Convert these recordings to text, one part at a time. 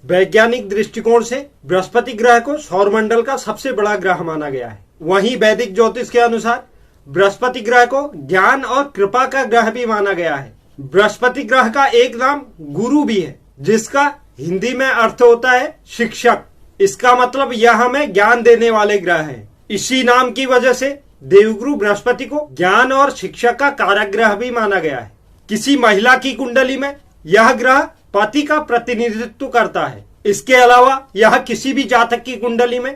वैज्ञानिक दृष्टिकोण से बृहस्पति ग्रह को सौरमंडल का सबसे बड़ा ग्रह माना गया है। वहीं वैदिक ज्योतिष के अनुसार बृहस्पति ग्रह को ज्ञान और कृपा का ग्रह भी माना गया है। बृहस्पति ग्रह का एक नाम गुरु भी है, जिसका हिंदी में अर्थ होता है शिक्षक। इसका मतलब यह हमें ज्ञान देने वाले ग्रह है। इसी नाम की वजह से देवगुरु बृहस्पति को ज्ञान और शिक्षा का कारक ग्रह भी माना गया है। किसी महिला की कुंडली में यह ग्रह पति का प्रतिनिधित्व करता है। इसके अलावा यह किसी भी जातक की कुंडली में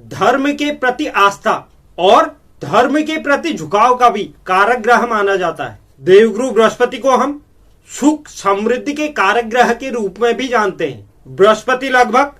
धर्म के प्रति आस्था और धर्म के प्रति झुकाव का भी कारक ग्रह माना जाता है। देवगुरु बृहस्पति को हम सुख समृद्धि के कारक ग्रह के रूप में भी जानते हैं। बृहस्पति लगभग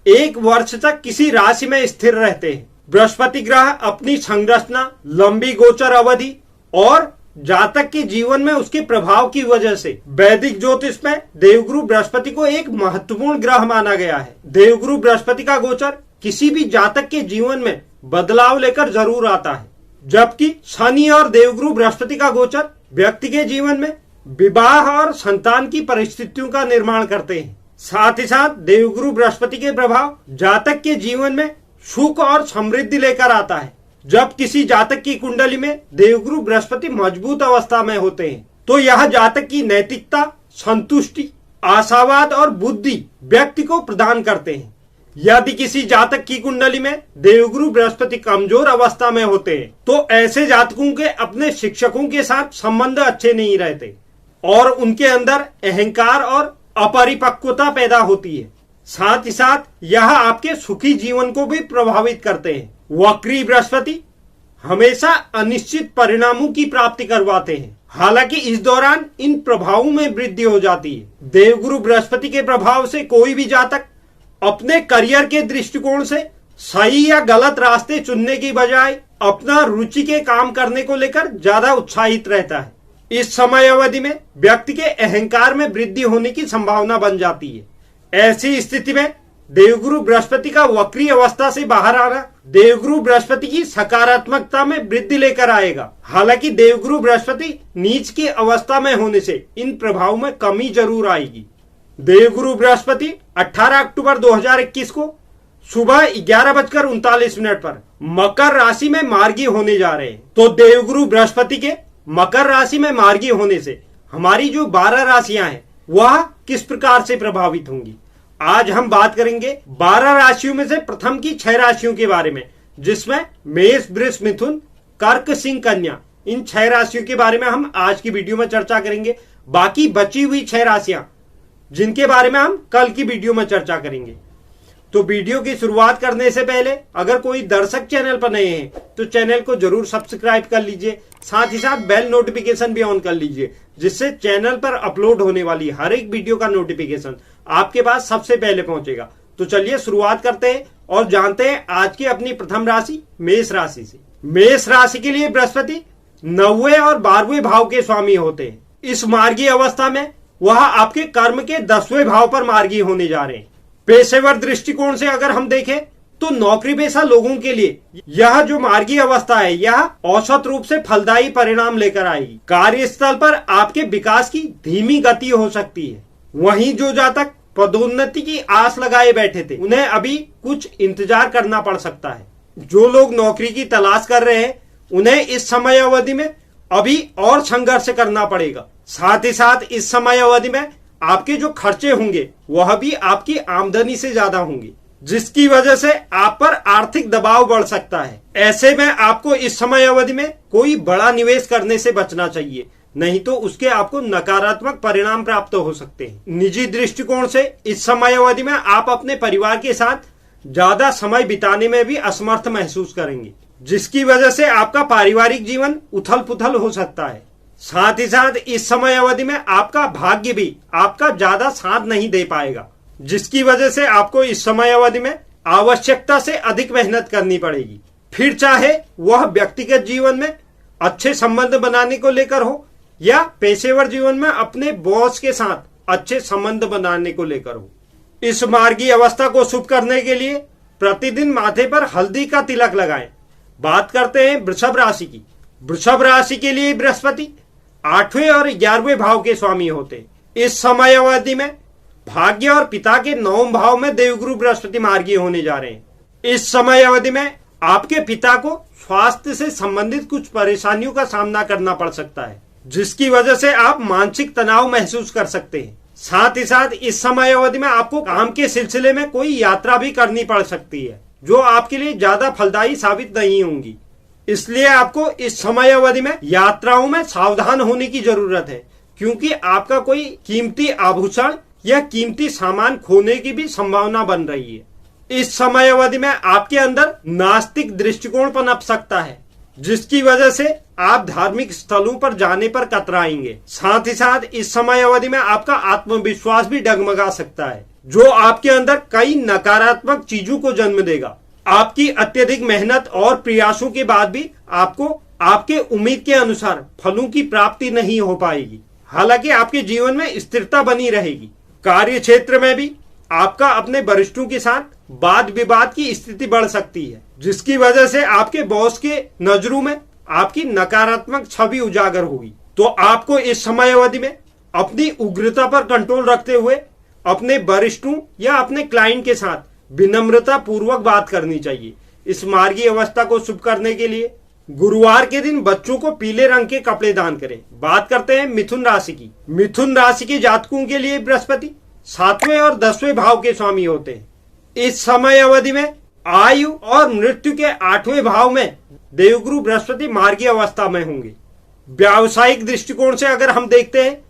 1 वर्ष तक किसी राशि में स्थिर रहते हैं। बृहस्पति ग्रह अपनी संरचना, लंबी गोचर अवधि और जातक के जीवन में उसके प्रभाव की वजह से वैदिक ज्योतिष में देवगुरु बृहस्पति को एक महत्वपूर्ण ग्रह माना गया है। देवगुरु बृहस्पति का गोचर किसी भी जातक के जीवन में बदलाव लेकर जरूर आता है, जबकि शनि और देवगुरु बृहस्पति का गोचर व्यक्ति के जीवन में विवाह और संतान की परिस्थितियों का निर्माण करते हैं। साथ ही साथ देवगुरु बृहस्पति के प्रभाव जातक के जीवन में सुख और समृद्धि लेकर आता है। जब किसी जातक की कुंडली में देवगुरु बृहस्पति मजबूत अवस्था में होते हैं तो यह जातक की नैतिकता, संतुष्टि, आशावाद और बुद्धि व्यक्ति को प्रदान करते हैं। यदि किसी जातक की कुंडली में देवगुरु बृहस्पति कमजोर अवस्था में होते हैं तो ऐसे जातकों के अपने शिक्षकों के साथ संबंध अच्छे नहीं रहते और उनके अंदर अहंकार और अपरिपक्वता पैदा होती है। साथ ही साथ यह आपके सुखी जीवन को भी प्रभावित करते हैं। वक्री बृहस्पति हमेशा अनिश्चित परिणामों की प्राप्ति करवाते हैं, हालांकि इस दौरान इन प्रभावों में वृद्धि हो जाती है। देवगुरु बृहस्पति के प्रभाव से कोई भी जातक अपने करियर के दृष्टिकोण से सही या गलत रास्ते चुनने की बजाय अपना रुचि के काम करने को लेकर ज्यादा उत्साहित रहता है। इस समय अवधि में व्यक्ति के अहंकार में वृद्धि होने की संभावना बन जाती है। ऐसी स्थिति में देवगुरु बृहस्पति का वक्री अवस्था से बाहर आना देवगुरु बृहस्पति की सकारात्मकता में वृद्धि लेकर आएगा। हालांकि देवगुरु बृहस्पति नीच की अवस्था में होने से इन प्रभावों में कमी जरूर आएगी। देवगुरु बृहस्पति 18 अक्टूबर 2021 को सुबह 11:39 पर मकर राशि में मार्गी होने जा रहे हैं। तो देवगुरु बृहस्पति के मकर राशि में मार्गी होने से हमारी जो 12 राशियां हैं वह किस प्रकार से प्रभावित होंगी, आज हम बात करेंगे 12 राशियों में से प्रथम की 6 राशियों के बारे में, जिसमें मेष, वृष, मिथुन, कर्क, सिंह, कन्या, इन 6 राशियों के बारे में हम आज की वीडियो में चर्चा करेंगे। बाकी बची हुई 6 राशियां जिनके बारे में हम कल की वीडियो में चर्चा करेंगे। तो वीडियो की शुरुआत करने से पहले अगर कोई दर्शक चैनल पर नए हैं तो चैनल को जरूर सब्सक्राइब कर लीजिए, साथ ही साथ बेल नोटिफिकेशन भी ऑन कर लीजिए, जिससे चैनल पर अपलोड होने वाली हर एक वीडियो का नोटिफिकेशन आपके पास सबसे पहले पहुंचेगा। तो चलिए शुरुआत करते हैं और जानते हैं आज की अपनी प्रथम राशि मेष राशि से। मेष राशि के लिए बृहस्पति 9वें और 12वें भाव के स्वामी होते हैं। इस मार्गी अवस्था में वह आपके कर्म के 10वें भाव पर मार्गी होने जा रहे हैं। पेशेवर दृष्टिकोण से अगर हम देखें तो नौकरी पेशा लोगों के लिए यह जो मार्गी अवस्था है यह औसत रूप से फलदायी परिणाम लेकर आएगी। कार्यस्थल पर आपके विकास की धीमी गति हो सकती है। वहीं जो जातक पदोन्नति की आस लगाए बैठे थे उन्हें अभी कुछ इंतजार करना पड़ सकता है। जो लोग नौकरी की तलाश कर रहे हैं उन्हें इस समय अवधि में अभी और संघर्ष करना पड़ेगा। साथ ही साथ इस समय अवधि में आपके जो खर्चे होंगे वह भी आपकी आमदनी से ज्यादा होंगे, जिसकी वजह से आप पर आर्थिक दबाव बढ़ सकता है। ऐसे में आपको इस समय अवधि में कोई बड़ा निवेश करने से बचना चाहिए, नहीं तो उसके आपको नकारात्मक परिणाम प्राप्त हो सकते हैं। निजी दृष्टिकोण से इस समय अवधि में आप अपने परिवार के साथ ज्यादा समय बिताने में भी असमर्थ महसूस करेंगे, जिसकी वजह से आपका पारिवारिक जीवन उथल पुथल हो सकता है। साथ ही साथ इस समय अवधि में आपका भाग्य भी आपका ज्यादा साथ नहीं दे पाएगा, जिसकी वजह से आपको इस समय अवधि में आवश्यकता से अधिक मेहनत करनी पड़ेगी। फिर चाहे वह व्यक्तिगत जीवन में अच्छे संबंध बनाने को लेकर हो या पेशेवर जीवन में अपने बॉस के साथ अच्छे संबंध बनाने को लेकर हो। इस मार्गी अवस्था को शुभ करने के लिए प्रतिदिन माथे पर हल्दी का तिलक लगाएं। बात करते हैं वृषभ राशि की। वृषभ राशि के लिए बृहस्पति 8वें और 11वें भाव के स्वामी होते हैं। इस समय अवधि में भाग्य और पिता के 9वें भाव में देवगुरु बृहस्पति मार्गी होने जा रहे हैं। इस समय अवधि में आपके पिता को स्वास्थ्य से संबंधित कुछ परेशानियों का सामना करना पड़ सकता है, जिसकी वजह से आप मानसिक तनाव महसूस कर सकते हैं। साथ ही साथ इस समय अवधि में आपको काम के सिलसिले में कोई यात्रा भी करनी पड़ सकती है, जो आपके लिए ज्यादा फलदायी साबित नहीं होंगी। इसलिए आपको इस समय अवधि में यात्राओं में सावधान होने की जरूरत है, क्योंकि आपका कोई कीमती आभूषण या कीमती सामान खोने की भी संभावना बन रही है। इस समय अवधि में आपके अंदर नास्तिक दृष्टिकोण पनप सकता है, जिसकी वजह से आप धार्मिक स्थलों पर जाने पर कतराएंगे। साथ ही साथ इस समय अवधि में आपका आत्मविश्वास भी डगमगा सकता है, जो आपके अंदर कई नकारात्मक चीजों को जन्म देगा। आपकी अत्यधिक मेहनत और प्रयासों के बाद भी आपको आपके उम्मीद के अनुसार फलों की प्राप्ति नहीं हो पाएगी। हालांकि आपके जीवन में स्थिरता बनी रहेगी। कार्य क्षेत्र में भी आपका अपने वरिष्ठों के साथ वाद विवाद की स्थिति बढ़ सकती है, जिसकी वजह से आपके बॉस के नजरों में आपकी नकारात्मक छवि उजागर होगी। तो आपको इस समय अवधि में अपनी उग्रता पर कंट्रोल रखते हुए अपने वरिष्ठों या अपने क्लाइंट के साथ विनम्रता पूर्वक बात करनी चाहिए। इस मार्गी अवस्था को शुभ करने के लिए गुरुवार के दिन बच्चों को पीले रंग के कपड़े दान करें। बात करते हैं मिथुन राशि की। मिथुन राशि के जातकों के लिए बृहस्पति 7वें और 10वें भाव के स्वामी होते हैं। इस समय अवधि में आयु और मृत्यु के 8वें भाव में देवगुरु बृहस्पति मार्गी अवस्था में होंगे। व्यावसायिक दृष्टिकोण से अगर हम देखते हैं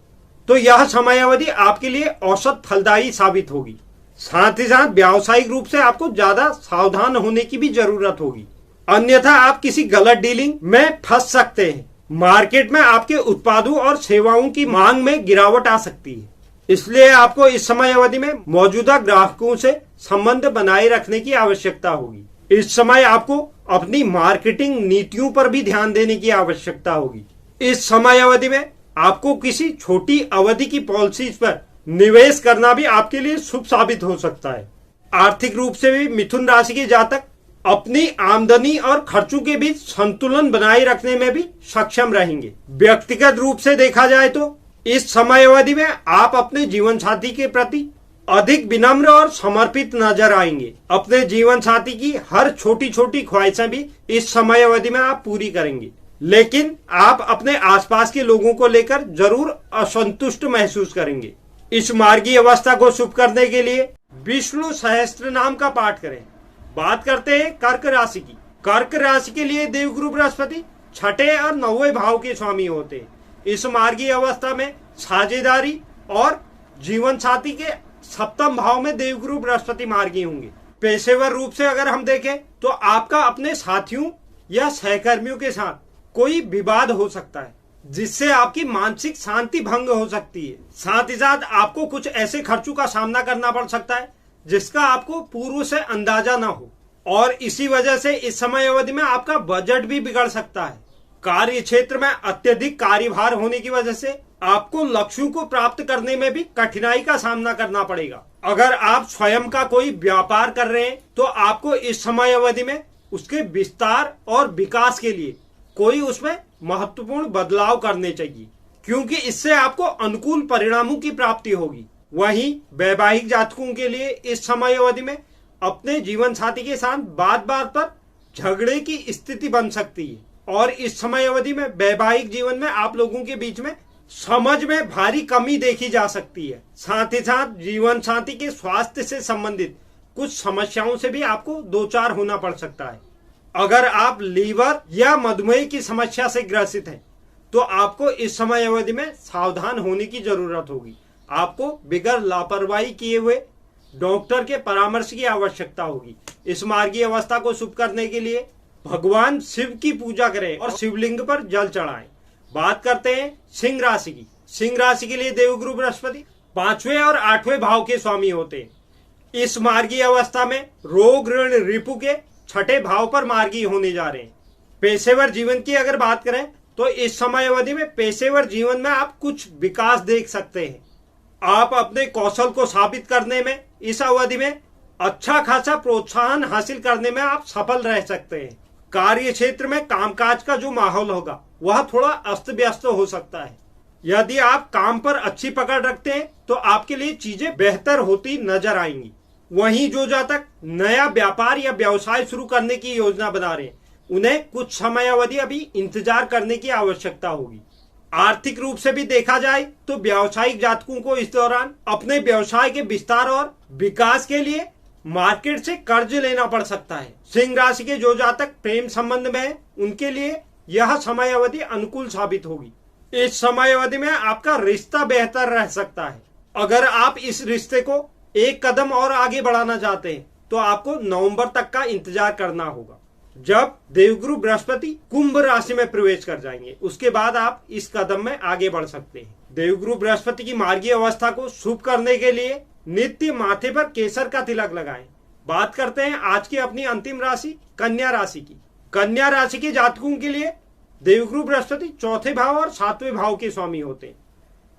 तो यह समय अवधि आपके लिए औसत फलदायी साबित होगी। साथ ही साथ व्यावसायिक रूप से आपको ज्यादा सावधान होने की भी जरूरत होगी, अन्यथा आप किसी गलत डीलिंग में फंस सकते हैं। मार्केट में आपके उत्पादों और सेवाओं की मांग में गिरावट आ सकती है, इसलिए आपको इस समय अवधि में मौजूदा ग्राहकों से संबंध बनाए रखने की आवश्यकता होगी। इस समय आपको अपनी मार्केटिंग नीतियों पर भी ध्यान देने की आवश्यकता होगी। इस समय अवधि में आपको किसी छोटी अवधि की पॉलिसीज पर निवेश करना भी आपके लिए शुभ साबित हो सकता है। आर्थिक रूप से भी मिथुन राशि के जातक अपनी आमदनी और खर्चों के बीच संतुलन बनाए रखने में भी सक्षम रहेंगे। व्यक्तिगत रूप से देखा जाए तो इस समय अवधि में आप अपने जीवन साथी के प्रति अधिक विनम्र और समर्पित नजर आएंगे। अपने जीवन साथी की हर छोटी छोटी ख्वाहिशें भी इस समय अवधि में आप पूरी करेंगे, लेकिन आप अपने आसपास के लोगों को लेकर जरूर असंतुष्ट महसूस करेंगे। इस मार्गी अवस्था को शुभ करने के लिए विष्णु सहस्त्र नाम का पाठ करें। बात करते हैं कर्क राशि की। कर्क राशि के लिए देवगुरु बृहस्पति 6ठे और 9वें भाव के स्वामी होते हैं। इस मार्गी अवस्था में साझेदारी और जीवन साथी के 7वें भाव में देवगुरु बृहस्पति मार्गी होंगे। पेशेवर रूप से अगर हम देखें तो आपका अपने साथियों या सहकर्मियों के साथ कोई विवाद हो सकता है, जिससे आपकी मानसिक शांति भंग हो सकती है। साथ ही साथ आपको कुछ ऐसे खर्चों का सामना करना पड़ सकता है जिसका आपको पूर्व से अंदाजा ना हो, और इसी वजह से इस समय अवधि में आपका बजट भी बिगड़ सकता है। कार्य क्षेत्र में अत्यधिक कार्यभार होने की वजह से आपको लक्ष्यों को प्राप्त करने में भी कठिनाई का सामना करना पड़ेगा। अगर आप स्वयं का कोई व्यापार कर रहे हैं तो आपको इस समय अवधि में उसके विस्तार और विकास के लिए कोई उसमें महत्वपूर्ण बदलाव करने चाहिए, क्योंकि इससे आपको अनुकूल परिणामों की प्राप्ति होगी। वहीं वैवाहिक जातकों के लिए इस समय अवधि में अपने जीवन साथी के साथ बात बात पर झगड़े की स्थिति बन सकती है, और इस समय अवधि में वैवाहिक जीवन में आप लोगों के बीच में समझ में भारी कमी देखी जा सकती है। साथ ही साथ जीवन साथी के स्वास्थ्य से संबंधित कुछ समस्याओं से भी आपको दो चार होना पड़ सकता है। अगर आप लीवर या मधुमेह की समस्या से ग्रसित हैं तो आपको इस समय अवधि में सावधान होने की जरूरत होगी। आपको बिगर लापरवाही किए हुए डॉक्टर के परामर्श की आवश्यकता होगी। इस मार्गी अवस्था को शुभ करने के लिए भगवान शिव की पूजा करें और शिवलिंग पर जल चढ़ाएं। बात करते हैं सिंह राशि की। सिंह राशि के लिए देवगुरु बृहस्पति 5वें और 8वें भाव के स्वामी होते हैं। इस मार्गी अवस्था में रोग ऋण रिपु के 6ठे भाव पर मार्गी होने जा रहे हैं। पेशेवर जीवन की अगर बात करें तो इस समय अवधि में पेशेवर जीवन में आप कुछ विकास देख सकते हैं। आप अपने कौशल को साबित करने में इस अवधि में अच्छा खासा प्रोत्साहन हासिल करने में आप सफल रह सकते हैं। कार्य क्षेत्र में कामकाज का जो माहौल होगा वह थोड़ा अस्त व्यस्त हो सकता है। यदि आप काम पर अच्छी पकड़ रखते हैं तो आपके लिए चीजें बेहतर होती नजर आएंगी। वहीं जो जातक नया व्यापार या व्यवसाय शुरू करने की योजना बना रहे हैं, उन्हें कुछ समयावधि अभी इंतजार करने की आवश्यकता होगी। आर्थिक रूप से भी देखा जाए तो व्यावसायिक जातकों को इस दौरान अपने व्यवसाय के विस्तार और विकास के लिए मार्केट से कर्ज लेना पड़ सकता है। सिंह राशि के जो जातक प्रेम संबंध में हैं, उनके लिए यह समय अवधि अनुकूल साबित होगी। इस समय अवधि में आपका रिश्ता बेहतर रह सकता है। अगर आप इस रिश्ते को एक कदम और आगे बढ़ाना चाहते हैं तो आपको नवंबर तक का इंतजार करना होगा, जब देवगुरु बृहस्पति कुंभ राशि में प्रवेश कर जाएंगे। उसके बाद आप इस कदम में आगे बढ़ सकते हैं। देवगुरु बृहस्पति की मार्गीय अवस्था को शुभ करने के लिए नित्य माथे पर केसर का तिलक लगाएं। बात करते हैं आज की अपनी अंतिम राशि कन्या राशि की। कन्या राशि के जातकों के लिए देवगुरु बृहस्पति चौथे भाव और सातवें भाव के स्वामी होते हैं।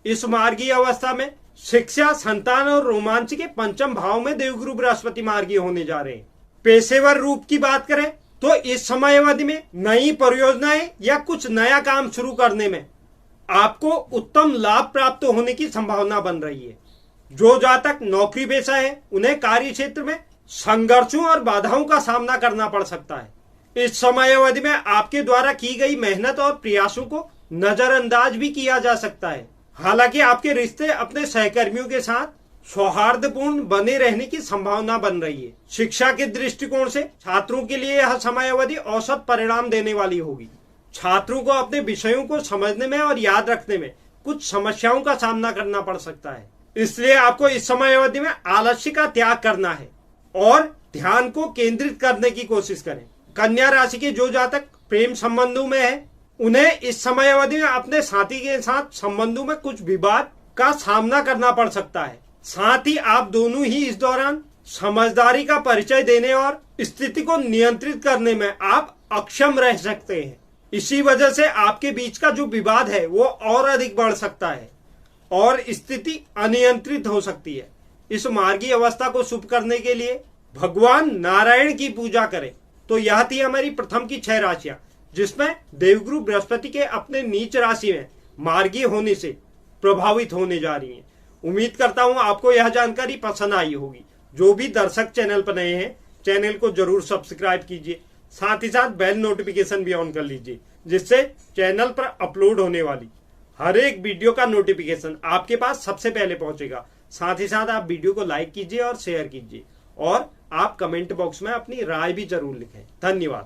इस मार्गीय अवस्था में शिक्षा, संतान और रोमांच के पंचम भाव में देवगुरु बृहस्पति मार्गीय होने जा रहे हैं। पेशेवर रूप की बात करें तो इस समय अवधि में नई परियोजनाएं या कुछ नया काम शुरू करने में आपको उत्तम लाभ प्राप्त होने की संभावना बन रही है। जो जातक नौकरी पेशा है, उन्हें कार्य क्षेत्र में संघर्षों और बाधाओं का सामना करना पड़ सकता है। इस समय अवधि में आपके द्वारा की गई मेहनत और प्रयासों को नजरअंदाज भी किया जा सकता है। हालांकि आपके रिश्ते अपने सहकर्मियों के साथ सौहार्दपूर्ण बने रहने की संभावना बन रही है। शिक्षा के दृष्टिकोण से छात्रों के लिए यह समय अवधि औसत परिणाम देने वाली होगी। छात्रों को अपने विषयों को समझने में और याद रखने में कुछ समस्याओं का सामना करना पड़ सकता है। इसलिए आपको इस समय अवधि में आलस्य का त्याग करना है और ध्यान को केंद्रित करने की कोशिश करें। कन्या राशि के जो जातक प्रेम संबंधों में है, उन्हें इस समय अवधि में अपने साथी के साथ संबंधों में कुछ विवाद का सामना करना पड़ सकता है। साथ ही आप दोनों ही इस दौरान समझदारी का परिचय देने और स्थिति को नियंत्रित करने में आप अक्षम रह सकते हैं। इसी वजह से आपके बीच का जो विवाद है वो और अधिक बढ़ सकता है और स्थिति अनियंत्रित हो सकती है। इस मार्गीय अवस्था को शुभ करने के लिए भगवान नारायण की पूजा करें। तो यह थी हमारी प्रथम की 6 राशियां, जिसमें देवगुरु बृहस्पति के अपने नीच राशि में मार्गीय होने से प्रभावित होने जा रही हैं। उम्मीद करता हूं आपको यह जानकारी पसंद आई होगी। जो भी दर्शक चैनल पर नए हैं, चैनल को जरूर सब्सक्राइब कीजिए, साथ ही साथ बेल नोटिफिकेशन भी ऑन कर लीजिए, जिससे चैनल पर अपलोड होने वाली हर एक वीडियो का नोटिफिकेशन आपके पास सबसे पहले पहुंचेगा। साथ ही साथ आप वीडियो को लाइक कीजिए और शेयर कीजिए और आप कमेंट बॉक्स में अपनी राय भी जरूर लिखें। धन्यवाद।